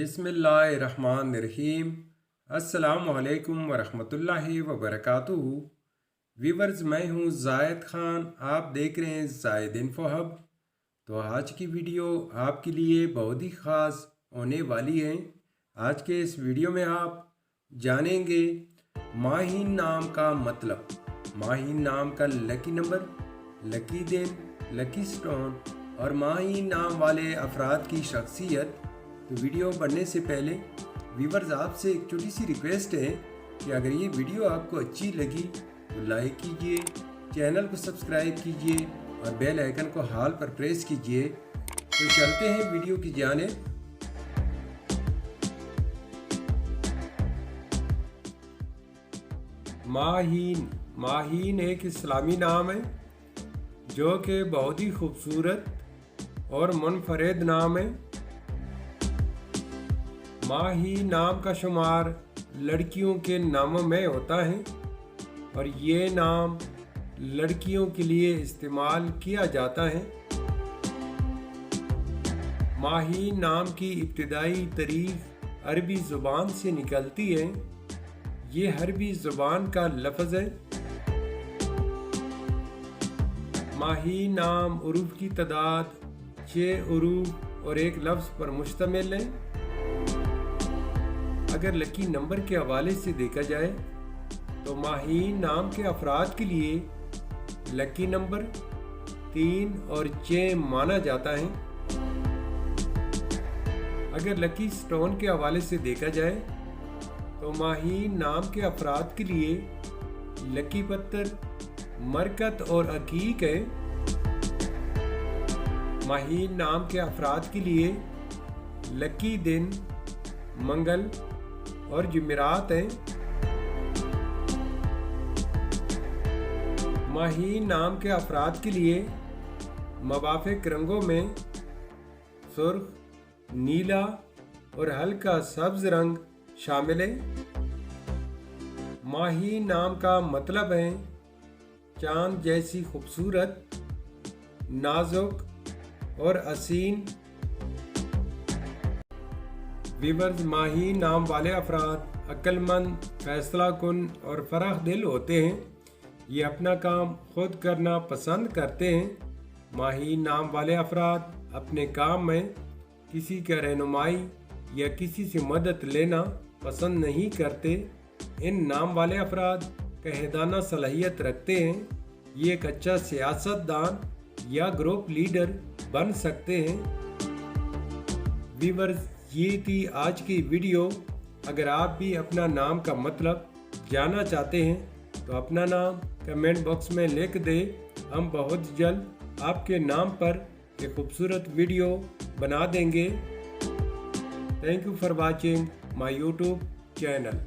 बिस्मिल्लाहिर्रहमानिर्रहीम। अस्सलामु अलैकुम वरहमतुल्लाहि वबरकातुहू। व्यूवर्स, मैं हूँ ज़ायद ख़ान, आप देख रहे हैं ज़ायद इन्फो हब। तो आज की वीडियो आपके लिए बहुत ही ख़ास होने वाली है। आज के इस वीडियो में आप जानेंगे माहीन नाम का मतलब, माहीन नाम का लकी नंबर, लकी दिन, लकी स्टोन और माहीन नाम वाले अफराद की शख्सियत। तो वीडियो बढ़ने से पहले व्यूवर्स, आपसे एक छोटी सी रिक्वेस्ट है कि अगर ये वीडियो आपको अच्छी लगी तो लाइक कीजिए, चैनल को सब्सक्राइब कीजिए और बेल आइकन को हाल पर प्रेस कीजिए। तो चलते हैं वीडियो की जानिब। माहीन एक इस्लामी नाम है जो कि बहुत ही खूबसूरत और मुनफरिद नाम है। माही नाम का शुमार लड़कियों के नामों में होता है और ये नाम लड़कियों के लिए इस्तेमाल किया जाता है। माही नाम की इब्तिदाई तारीख अरबी ज़ुबान से निकलती है। ये अरबी ज़ुबान का लफ्ज़ है। माही नाम उरूफ की तादाद 6 उरूफ और एक लफ्ज़ पर मुश्तमिल है। अगर लकी नंबर के हवाले से देखा जाए तो माहीन नाम के अफराद के लिए लकी नंबर 3 और 6 माना जाता है। अगर लकी स्टोन के हवाले से देखा जाए तो माहीन नाम के अफराद के लिए लकी पत्थर मरकत और अकीक है। माहीन नाम के अफराद के लिए लकी दिन मंगल और जुमेरात है। माहीन नाम के अफराद के लिए मुवाफ़िक़ रंगों में सुर्ख, नीला और हल्का सब्ज़ रंग शामिल है। माहीन नाम का मतलब है चांद जैसी खूबसूरत, नाजुक और हसीन। व्यूवर्स, माहीन नाम वाले अफराद अक्लमंद, फैसला कुन और फराख दिल होते हैं। ये अपना काम खुद करना पसंद करते हैं। माहीन नाम वाले अफराद अपने काम में किसी का रहनुमाई या किसी से मदद लेना पसंद नहीं करते। इन नाम वाले अफराद कहदाना सलाहियत रखते हैं। ये एक अच्छा सियासतदान या ग्रुप लीडर बन सकते हैं। व्यूवर्स, ये थी आज की वीडियो। अगर आप भी अपना नाम का मतलब जानना चाहते हैं तो अपना नाम कमेंट बॉक्स में लिख दें। हम बहुत जल्द आपके नाम पर एक खूबसूरत वीडियो बना देंगे। Thank you for watching my YouTube channel.